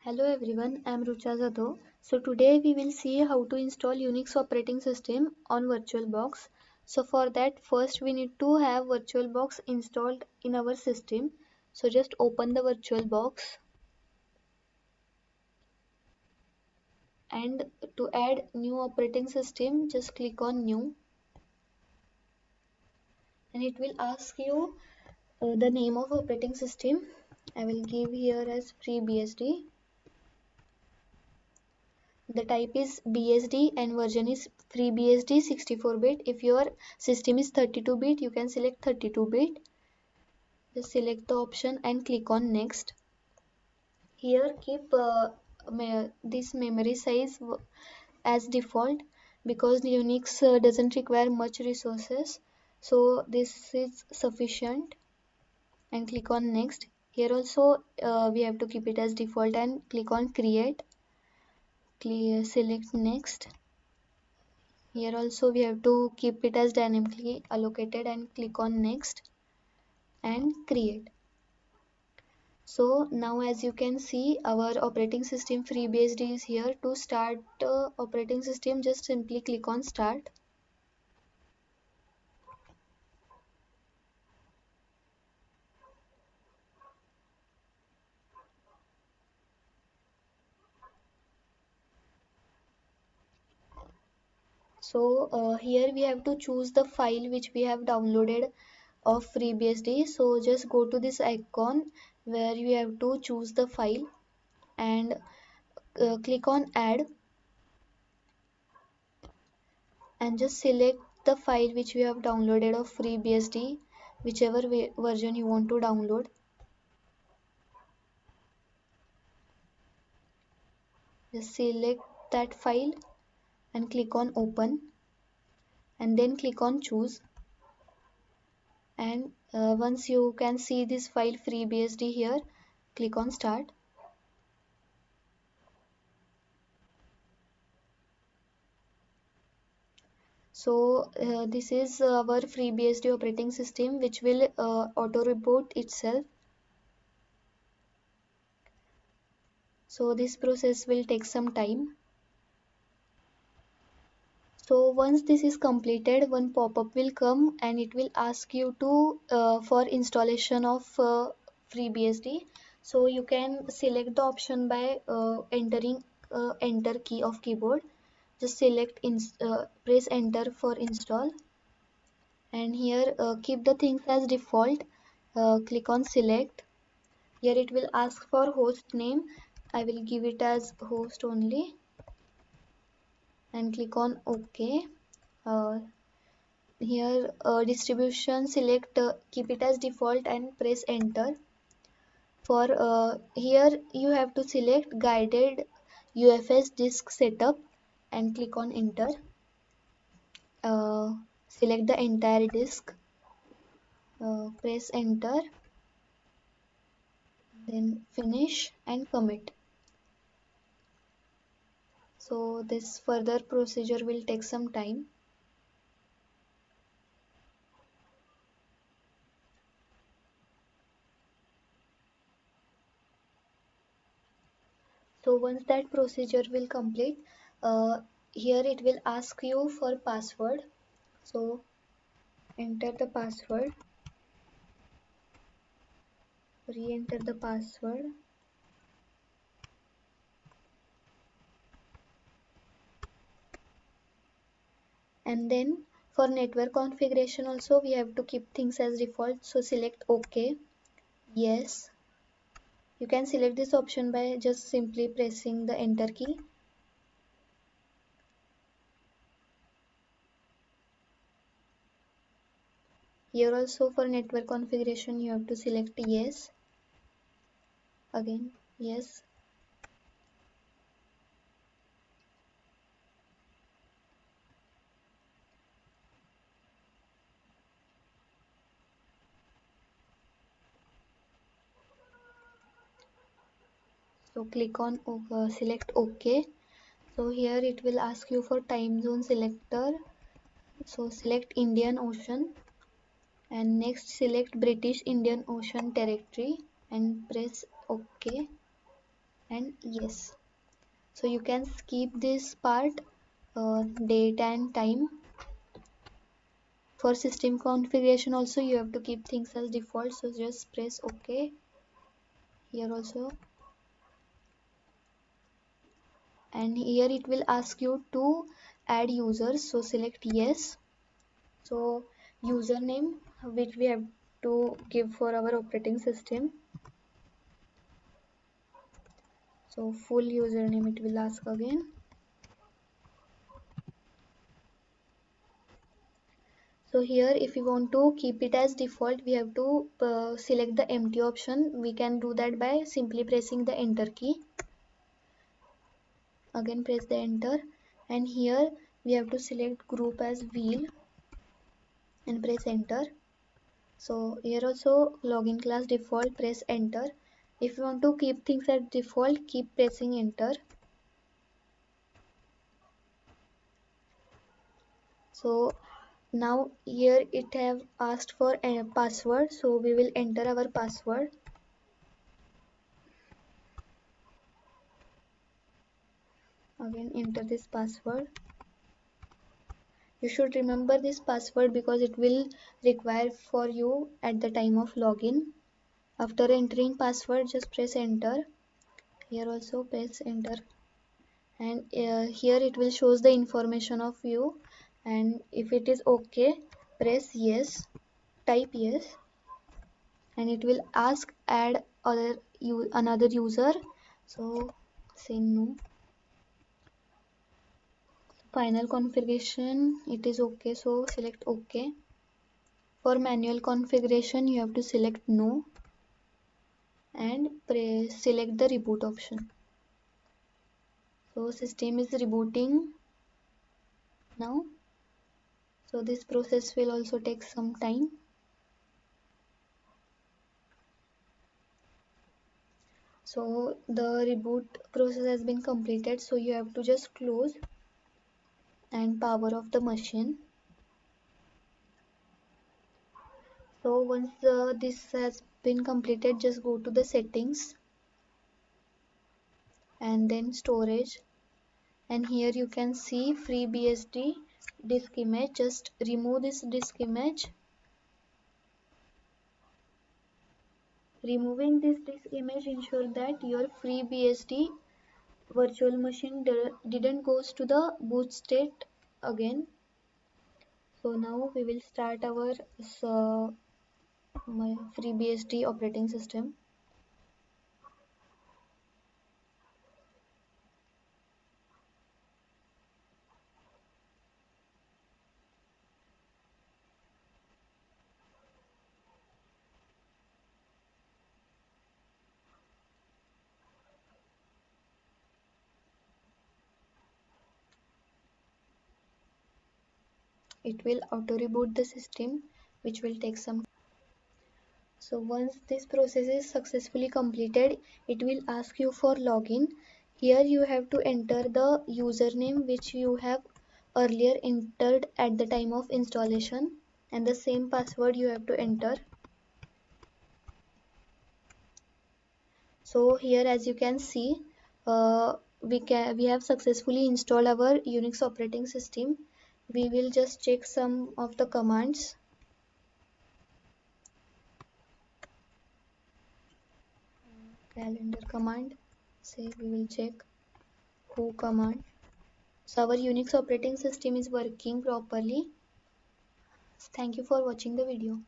Hello everyone, I am Rucha Jadhav. So today we will see how to install Unix operating system on VirtualBox. So for that first we need to have VirtualBox installed in our system. So just open the VirtualBox and to add new operating system just click on new and it will ask you the name of operating system. I will give here as FreeBSD. The type is BSD and version is FreeBSD 64-bit. If your system is 32-bit, you can select 32-bit. Just select the option and click on next. Here keep this memory size as default because Unix doesn't require much resources. So this is sufficient and click on next. Here also we have to keep it as default and click on create. Select next. Here also we have to keep it as dynamically allocated and click on next and create. So now as you can see our operating system FreeBSD is here. To start operating system just simply click on start. So here we have to choose the file which we have downloaded of FreeBSD. So just go to this icon where you have to choose the file and click on add and just select the file which we have downloaded of FreeBSD, whichever version you want to download. Just select that file and click on open and then click on choose. And once you can see this file FreeBSD here, click on start. So this is our FreeBSD operating system which will auto reboot itself. So this process will take some time. So once this is completed, one pop-up will come and it will ask you to for installation of FreeBSD. So you can select the option by entering enter key of keyboard. Just select press enter for install. And here keep the things as default. Click on select. Here it will ask for host name. I will give it as host only. And click on OK. Here distribution select keep it as default and press enter. For here you have to select guided UFS disk setup and click on enter. Select the entire disk, press enter, then finish and commit. So this further procedure will take some time. So once that procedure will complete, here it will ask you for password. So enter the password, re-enter the password, and then for network configuration also we have to keep things as default. So select OK, yes. You can select this option by just simply pressing the enter key. Here also for network configuration you have to select yes, again yes. So click on select OK. So here it will ask you for time zone selector. So select Indian Ocean and next select British Indian Ocean Territory and press OK. and yes. So you can skip this part, date and time. For system configuration also you have to keep things as default, so just press OK here also, and here it will ask you to add users, so select yes. So username which we have to give for our operating system, so full username it will ask again. So here if you want to keep it as default, we have to select the empty option. We can do that by simply pressing the enter key. Again press the enter, and here we have to select group as wheel and press enter. So here also login class default, press enter. If you want to keep things at default, keep pressing enter. So now here it have asked for a password, so we will enter our password. Again enter this password. You should remember this password because it will require for you at the time of login. After entering password, just press enter. Here also press enter, and here it will shows the information of you, and if it is okay, press yes, type yes, and it will ask add another user, so say no. Final configuration it is okay, so select okay. For manual configuration you have to select no and select the reboot option. So system is rebooting now, so this process will also take some time. So the reboot process has been completed, so you have to just close and power off the machine. So once this has been completed, just go to the settings and then storage, and here you can see FreeBSD disk image. Just remove this disk image. Removing this disk image ensure that your FreeBSD virtual machine didn't goes to the boot state again. So now we will start our my FreeBSD operating system. It will auto reboot the system, which will take some. So once this process is successfully completed, it will ask you for login. Here you have to enter the username which you have earlier entered at the time of installation, and the same password you have to enter. So here as you can see, we have successfully installed our Unix operating system. We will just check some of the commands. Calendar command, say we will check who command. So our Unix operating system is working properly. Thank you for watching the video.